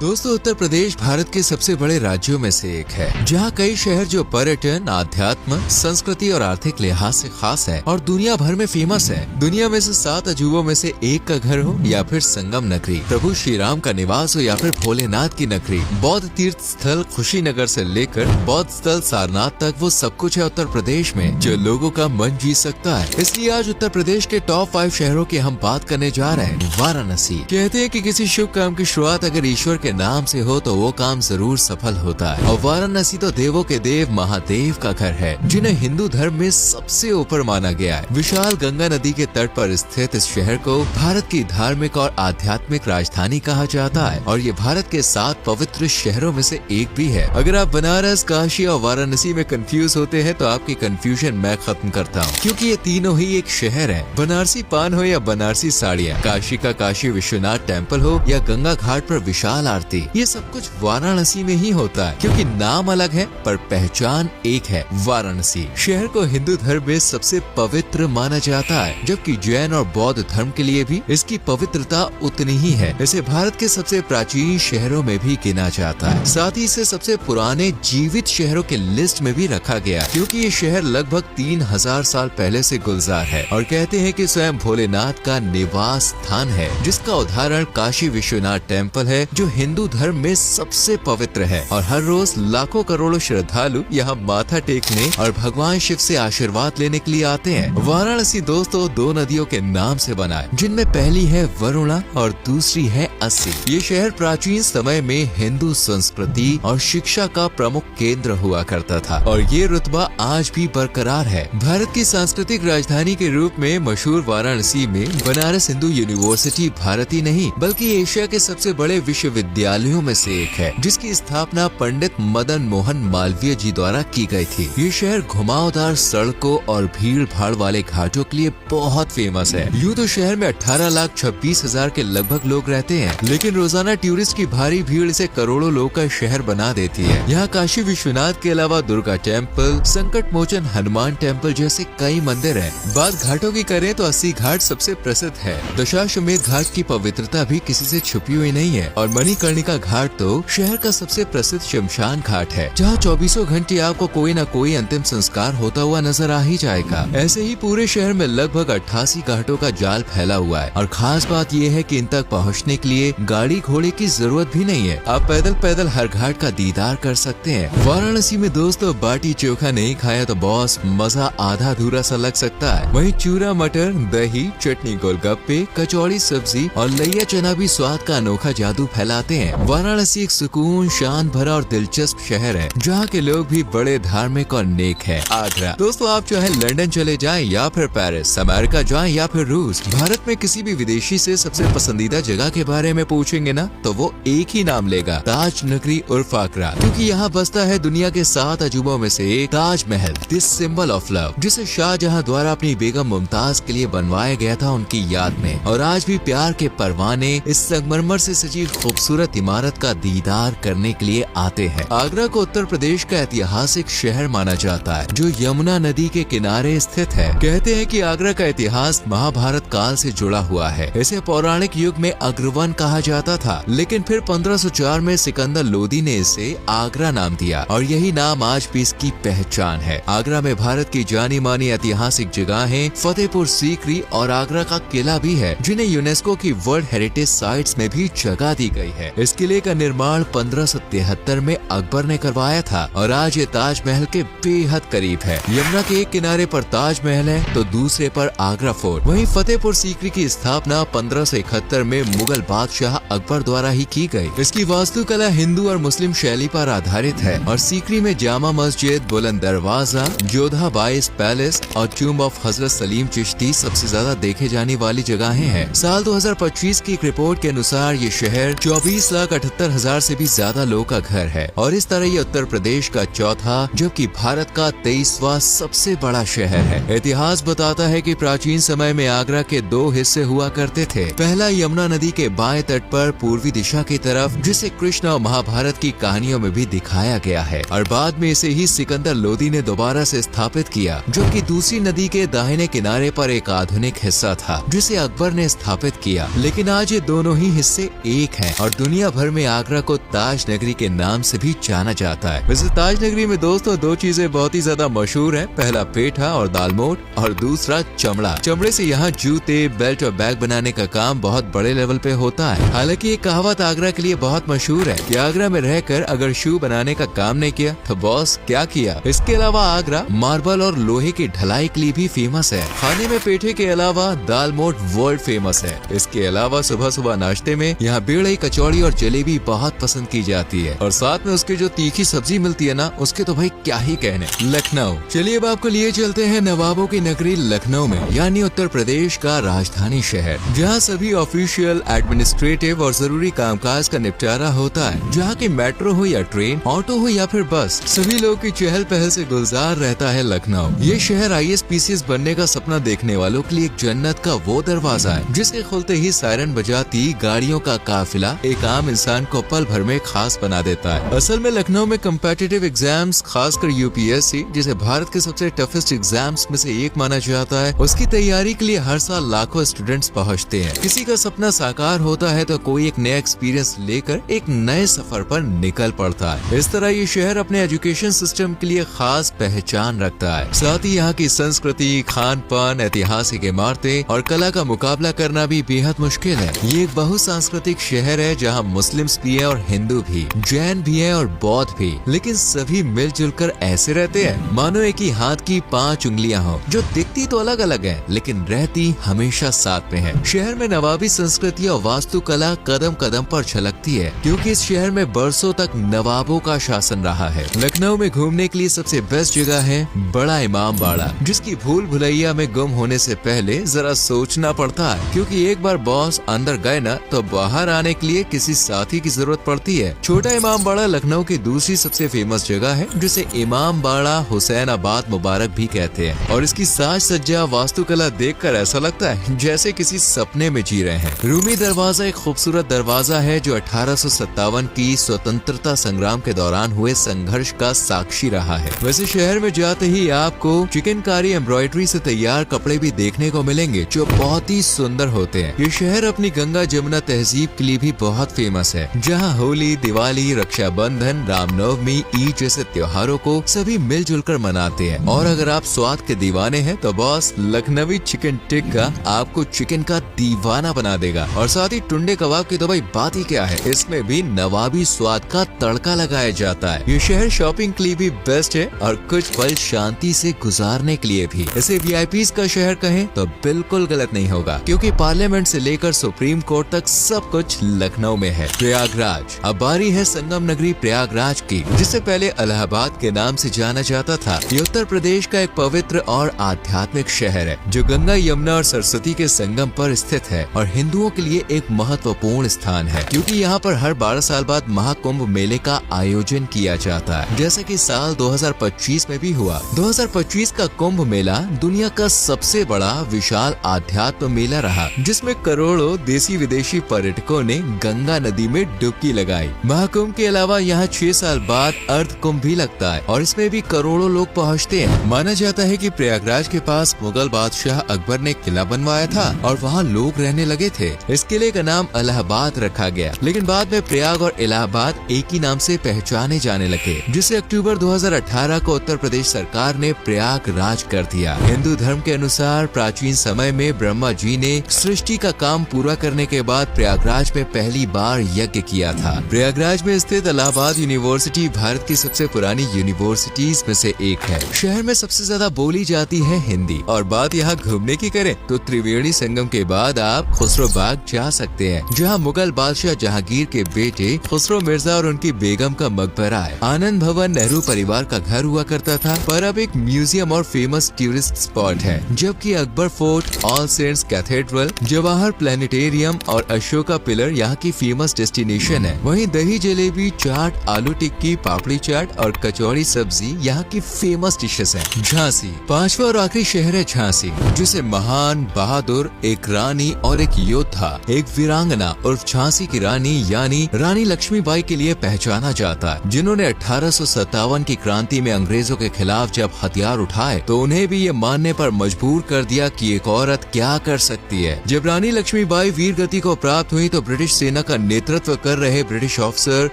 दोस्तों, उत्तर प्रदेश भारत के सबसे बड़े राज्यों में से एक है, जहाँ कई शहर जो पर्यटन, आध्यात्म, संस्कृति और आर्थिक लिहाज से खास है और दुनिया भर में फेमस है। दुनिया में से 7 अजूबों में से एक का घर हो या फिर संगम नगरी, प्रभु श्री राम का निवास हो या फिर भोलेनाथ की नगरी, बौद्ध तीर्थ स्थल कुशीनगर से लेकर बौद्ध स्थल सारनाथ तक, वो सब कुछ है उत्तर प्रदेश में जो लोगों का मन जीत सकता है। इसलिए आज उत्तर प्रदेश के टॉप 5 शहरों की हम बात करने जा रहे हैं। वाराणसी। कहते हैं कि किसी शुभ काम की शुरुआत अगर ईश्वर के नाम से हो तो वो काम जरूर सफल होता है। और वाराणसी तो देवों के देव महादेव का घर है, जिन्हें हिंदू धर्म में सबसे ऊपर माना गया है। विशाल गंगा नदी के तट पर स्थित इस शहर को भारत की धार्मिक और आध्यात्मिक राजधानी कहा जाता है और ये भारत के 7 पवित्र शहरों में से एक भी है। अगर आप बनारस, काशी और वाराणसी में कंफ्यूज होते हैं तो आपकी कंफ्यूजन मैं खत्म करता हूँ, क्योंकि ये तीनों ही एक शहर है। बनारसी पान हो या बनारसी साड़ियाँ, काशी का काशी विश्वनाथ टेम्पल हो या गंगा घाट पर विशाल आरती, ये सब कुछ वाराणसी में ही होता है। क्योंकि नाम अलग है पर पहचान एक है। वाराणसी शहर को हिंदू धर्म में सबसे पवित्र माना जाता है, जबकि जैन और बौद्ध धर्म के लिए भी इसकी पवित्रता उतनी ही है। इसे भारत के सबसे प्राचीन शहरों में भी गिना जाता है। साथ ही इसे सबसे पुराने जीवित शहरों के लिस्ट में भी रखा गया, क्योंकि ये शहर लगभग 3000 साल पहले से गुलजार है और कहते हैं कि स्वयं भोलेनाथ का निवास स्थान है, जिसका उदाहरण काशी विश्वनाथ टेम्पल है, जो हिंदू धर्म में सबसे पवित्र है। और हर रोज लाखों करोड़ों श्रद्धालु यहाँ माथा टेकने और भगवान शिव से आशीर्वाद लेने के लिए आते हैं। वाराणसी दोस्तों 2 नदियों के नाम से बना है, जिनमें पहली है वरुणा और दूसरी है अस्सी। ये शहर प्राचीन समय में हिंदू संस्कृति और शिक्षा का प्रमुख केंद्र हुआ करता था और ये रुतबा आज भी बरकरार है। भारत की सांस्कृतिक राजधानी के रूप में मशहूर वाराणसी में बनारस हिंदू यूनिवर्सिटी भारत ही नहीं बल्कि एशिया के सबसे बड़े विश्वविद्यालयों में से एक है, जिसकी स्थापना पंडित मदन मोहन मालवीय जी द्वारा की गई थी। ये शहर घुमावदार सड़कों और भीड़ भाड़ वाले घाटों के लिए बहुत फेमस है। यूँ तो शहर में 18,26,000 के लगभग लोग रहते हैं, लेकिन रोजाना टूरिस्ट की भारी भीड़ इसे करोड़ों लोग का शहर बना देती है। यहाँ काशी विश्वनाथ के अलावा दुर्गा टेम्पल, संकट मोचन हनुमान टेम्पल जैसे कई मंदिर हैं। बात घाटों की करें तो अस्सी घाट सबसे प्रसिद्ध है। दशाश्वमेध घाट की पवित्रता भी किसी से छुपी हुई नहीं है और मणिकर्णिका घाट तो शहर का सबसे प्रसिद्ध शमशान घाट है, जहाँ 24 घंटे आपको कोई न कोई अंतिम संस्कार होता हुआ नजर आ ही जाएगा। ऐसे ही पूरे शहर में लगभग 88 घाटों का जाल फैला हुआ है और खास बात यह है कि इन तक पहुँचने के लिए गाड़ी घोड़े की जरूरत भी नहीं है। आप पैदल पैदल हर घाट का दीदार कर सकते हैं। वाराणसी में दोस्तों बाटी चोखा नहीं खाया तो बॉस मजा आधा अधूरा सा लग सकता है। वहीं चूरा मटर, दही, चटनी, गोलगप्पे, कचौड़ी, सब्जी और लैया चना भी स्वाद का अनोखा जादू फैलाते हैं। वाराणसी एक सुकून, शांत भरा और दिलचस्प शहर है, जहाँ के लोग भी बड़े धार्मिक और नेक है। आगरा दोस्तों, आप चाहे लंदन चले जाएं या फिर पेरिस, अमेरिका जाएं या फिर रूस, भारत में किसी भी विदेशी से सबसे पसंदीदा जगह के बारे में पूछेंगे ना तो वो एक ही नाम लेगा, ताज नगरी उर्फ आगरा। क्योंकि यहाँ बसता है दुनिया के 7 अजूबों में से एक Taj Mahal, this symbol of love, जिसे शाहजहां द्वारा अपनी बेगम मुमताज के लिए बनवाया गया था उनकी याद में। और आज भी प्यार के परवाने इस संगमरमर से सजी खूबसूरत इमारत का दीदार करने के लिए आते हैं। आगरा को उत्तर प्रदेश का ऐतिहासिक शहर माना जाता है, जो यमुना नदी के किनारे स्थित है। कहते हैं कि आगरा का इतिहास महाभारत काल से जुड़ा हुआ है। इसे पौराणिक युग में अग्रवन कहा जाता था, लेकिन फिर 1504 में सिकंदर लोदी ने इसे आगरा नाम दिया और यही नाम आज भी इसकी पहचान है। आगरा में भारत की जानी मानी ऐतिहासिक जगहें फतेहपुर सीकरी और आगरा का किला भी है, जिन्हें यूनेस्को की वर्ल्ड हेरिटेज साइट्स में भी जगह दी गई है। इस किले का निर्माण 1573 में अकबर ने करवाया था और आज ये ताजमहल के बेहद करीब है। यमुना के एक किनारे पर ताजमहल है तो दूसरे पर आगरा फोर्ट। वहीं फतेहपुर सीकरी की स्थापना 1571 में मुगल बादशाह अकबर द्वारा ही की गई। इसकी वास्तुकला हिंदू और मुस्लिम शैली पर आधारित है और सीकरी में जामा मस्जिद, बुलंद दरवाजा, जोधा बाईस पैलेस और टूम्ब ऑफ हजरत सलीम चिश्ती सबसे ज्यादा देखे जाने वाली जगहें हैं। साल 2025 की एक रिपोर्ट के अनुसार ये शहर 24,78,000 से भी ज्यादा लोगों का घर है और इस तरह ये उत्तर प्रदेश का चौथा जबकि भारत का 23वां सबसे बड़ा शहर है। इतिहास बताता है कि प्राचीन समय में आगरा के 2 हिस्से हुआ करते थे। पहला यमुना नदी के बाएं तट पर पूर्वी दिशा की तरफ, जिसे कृष्ण और महाभारत की कहानियों में भी दिखाया गया है और बाद में इसे ही सिकंदर लोदी ने दोबारा से स्थापित किया, जो कि दूसरी नदी के दाहिने किनारे पर एक आधुनिक हिस्सा था जिसे अकबर ने स्थापित किया। लेकिन आज ये दोनों ही हिस्से एक हैं और दुनिया दुनिया भर में आगरा को ताज नगरी के नाम से भी जाना जाता है। वैसे ताज नगरी में दोस्तों दो चीजें बहुत ही ज्यादा मशहूर हैं। पहला पेठा और दालमोट और दूसरा चमड़ा। चमड़े से यहाँ जूते, बेल्ट और बैग बनाने का काम बहुत बड़े लेवल पे होता है। हालांकि ये कहावत आगरा के लिए बहुत मशहूर है कि आगरा में रहकर अगर शू बनाने का काम नहीं किया तो बॉस क्या किया। इसके अलावा आगरा मार्बल और लोहे की ढलाई के लिए भी फेमस है। खाने में पेठे के अलावा दालमोट वर्ल्ड फेमस है। इसके अलावा सुबह सुबह नाश्ते में यहाँ बेड़ई, कचौड़ी और जलेबी बहुत पसंद की जाती है और साथ में उसकी जो तीखी सब्जी मिलती है ना, उसके तो भाई क्या ही कहने। लखनऊ, चलिए अब आपको लिए चलते हैं नवाबों की नगरी लखनऊ में, यानी उत्तर प्रदेश का राजधानी शहर, जहाँ सभी ऑफिशियल, एडमिनिस्ट्रेटिव और जरूरी कामकाज का निपटारा होता है। जहाँ की मेट्रो हो या ट्रेन, ऑटो हो या फिर बस, सभी लोग की चहल पहल से गुलजार रहता है लखनऊ। ये शहर IAS PCS बनने का सपना देखने वालों के लिए एक जन्नत का वो दरवाजा है जिसके खुलते ही सायरन बजाती गाड़ियों का काफिला एक आम इंसान को पल भर में खास बना देता है। असल में लखनऊ में कम्पिटिटिव एग्जाम्स, खासकर UPSC, जिसे भारत के सबसे टफेस्ट एग्जाम्स में से एक माना जाता है, उसकी तैयारी के लिए हर साल लाखों स्टूडेंट्स पहुँचते हैं। किसी का सपना साकार होता है तो कोई एक नया एक्सपीरियंस लेकर एक नए सफर पर निकल पड़ता है। इस तरह ये शहर अपने एजुकेशन सिस्टम के लिए खास पहचान रखता है। साथ ही यहाँ की संस्कृति, खान पान, ऐतिहासिक इमारतें और कला का मुकाबला करना भी बेहद मुश्किल है। ये एक बहुसांस्कृतिक शहर है जहाँ मुस्लिम्स भी है और हिंदू भी, जैन भी है और बौद्ध भी, लेकिन सभी मिलजुल कर ऐसे रहते हैं मानो एक ही हाथ की 5 उंगलियां हो, जो दिखती तो अलग अलग है लेकिन रहती हमेशा साथ में है। शहर में नवाबी संस्कृति और वास्तुकला कदम कदम पर झलकती है क्योंकि इस शहर में बरसों तक नवाबों का शासन रहा है। लखनऊ में घूमने के लिए सबसे बेस्ट जगह है बड़ा इमाम बाड़ा, जिसकी भूल भुलैया में गुम होने से पहले जरा सोचना पड़ता है क्योंकि एक बार बॉस अंदर गए ना तो बाहर आने के लिए किसी साथी की जरूरत पड़ती है। छोटा इमाम बाड़ा लखनऊ की दूसरी सबसे फेमस जगह है जिसे इमाम बाड़ा हुसैनाबाद मुबारक भी कहते हैं और इसकी साज सज्जा, वास्तुकला देखकर ऐसा लगता है जैसे किसी सपने में जी रहे हैं। रूमी दरवाजा एक खूबसूरत दरवाजा है जो 1857 की स्वतंत्रता संग्राम के दौरान हुए संघर्ष का साक्षी रहा है। वैसे शहर में जाते ही आपको चिकनकारी एम्ब्रॉयडरी से तैयार कपड़े भी देखने को मिलेंगे जो बहुत ही सुंदर होते हैं। ये शहर अपनी गंगा जमुना तहजीब के लिए भी बहुत फेमस है, जहाँ होली, दिवाली, रक्षाबंधन, रामनवमी, ईद जैसे त्योहारों को सभी मिलजुल कर मनाते हैं। और अगर आप स्वाद के दीवाने हैं तो बॉस लखनवी चिकन टिक्का आपको चिकन का दीवाना बना देगा। और साथ ही टुंडे कबाब की तो भाई बात ही क्या है, इसमें भी नवाबी स्वाद का तड़का लगाया जाता है। ये शहर शॉपिंग के लिए भी बेस्ट है और कुछ पल शांति से गुजारने के लिए भी। इसे VIPs का शहर कहें तो बिल्कुल गलत नहीं होगा क्योंकि पार्लियामेंट से लेकर सुप्रीम कोर्ट तक सब कुछ लखनऊ में है। प्रयागराज, अब बारी है संगम नगरी प्रयागराज की, जिसे पहले इलाहाबाद के नाम से जाना जाता था। ये उत्तर प्रदेश का एक पवित्र और आध्यात्मिक शहर है जो गंगा, यमुना और सरस्वती के संगम पर स्थित है और हिंदुओं के लिए एक महत्वपूर्ण स्थान है क्योंकि यहाँ पर हर 12 साल बाद महाकुंभ मेले का आयोजन किया जाता है, जैसा कि साल 2025 में भी हुआ। 2025 का कुंभ मेला दुनिया का सबसे बड़ा विशाल आध्यात्म मेला रहा, जिसमें करोड़ों देसी विदेशी पर्यटकों ने गंगा नदी में डुबकी लगाई। महाकुंभ के अलावा यहाँ 6 साल बाद अर्ध कुंभ भी लगता है और इसमें भी करोड़ों लोग पहुँचते हैं। माना जाता है कि प्रयागराज के पास मुगल बादशाह अकबर ने किला बनवाया था और वहाँ लोग रहने लगे थे। इस किले का नाम इलाहाबाद रखा गया, लेकिन बाद में प्रयाग और इलाहाबाद एक ही नाम से पहचाने जाने लगे, जिसे अक्टूबर 2018 को उत्तर प्रदेश सरकार ने प्रयागराज कर दिया। हिंदू धर्म के अनुसार प्राचीन समय में ब्रह्मा जी ने सृष्टि का काम पूरा करने के बाद प्रयागराज में पहली बार यज्ञ किया था। प्रयागराज में स्थित इलाहाबाद यूनिवर्सिटी भारत की सबसे पुरानी यूनिवर्सिटीज में से एक है। शहर में सबसे ज्यादा बोली जाती है हिंदी। और बात यहाँ घूमने की करें तो त्रिवेणी संगम के बाद आप खुसरो बाग जा सकते हैं, जहाँ मुगल बादशाह जहांगीर के बेटे खुसरो मिर्जा और उनकी बेगम का मकबरा है। आनंद भवन नेहरू परिवार का घर हुआ करता था, पर अब एक म्यूजियम और फेमस टूरिस्ट स्पॉट है। जबकि Akbar Fort, All Saints Cathedral, Jawahar Planetarium और अशोका पिलर यहाँ की फेमस डेस्टिनेशन है। वहीं दही जलेबी, चाट, आलू टिक्की, पापड़ी चाट और कचौड़ी सब्जी यहाँ की फेमस डिशेस हैं। झांसी, पांचवा और आखिरी शहर है झांसी, जिसे महान, बहादुर, एक रानी और एक योद्धा, एक वीरांगना और झांसी की रानी यानी रानी लक्ष्मीबाई के लिए पहचाना जाता है, जिन्होंने 1857 की क्रांति में अंग्रेजों के खिलाफ जब हथियार उठाए तो उन्हें भी ये मानने पर मजबूर कर दिया कि एक औरत क्या कर सकती है। जब रानी लक्ष्मीबाई वीर गति को प्राप्त हुई तो ब्रिटिश सेना का नेतृत्व कर रहे ब्रिटिश ऑफिसर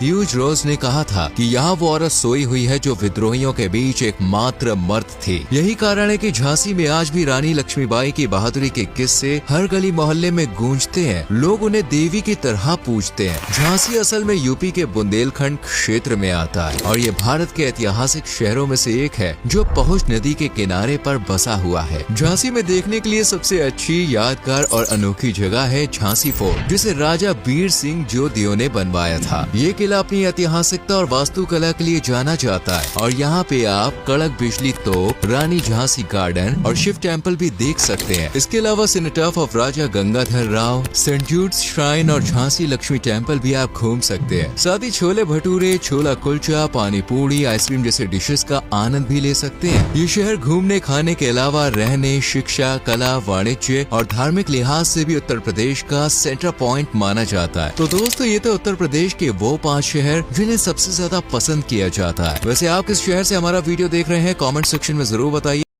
ह्यूज रोज ने कहा था कि यहाँ वो औरत सोई हुई है जो विद्रोहियों के बीच एकमात्र मर्द थी। यही कारण है कि झांसी में आज भी रानी लक्ष्मीबाई की बहादुरी के किस्से हर गली मोहल्ले में गूंजते हैं। लोग उन्हें देवी की तरह पूजते हैं। झांसी असल में यूपी के बुंदेलखंड क्षेत्र में आता है और ये भारत के ऐतिहासिक शहरों में से एक है जो पहुंच नदी के किनारे पर बसा हुआ है। झांसी में देखने के लिए सबसे अच्छी, यादगार और अनोखी जगह है झांसी फोर्ट, जिसे राजा बीर सिंह जोधियों ने बनवाया था। ये किला अपनी ऐतिहासिकता और वास्तुकला के लिए जाना जाता है और यहाँ पे आप कड़क बिजली तोप, रानी झांसी गार्डन और शिव टेम्पल भी देख सकते हैं। इसके अलावा cenotaph of Raja Gangadhar Rao, Saint Jude's shrine और झांसी लक्ष्मी टेम्पल भी आप घूम सकते हैं। साथ ही छोले भटूरे, छोला कुलचा, पानी पूरी, आइसक्रीम जैसे डिशेस का आनंद भी ले सकते हैं। ये शहर घूमने खाने के अलावा रहने, शिक्षा, कला, वाणिज्य और धार्मिक लिहाज से भी उत्तर प्रदेश का सेंटर पॉइंट माना जाता है। तो दोस्तों, ये तो उत्तर प्रदेश के वो 5 शहर जिन्हें सबसे ज्यादा पसंद किया जाता है। वैसे आप किस शहर से हमारा वीडियो देख रहे हैं, कमेंट सेक्शन में जरूर बताइए।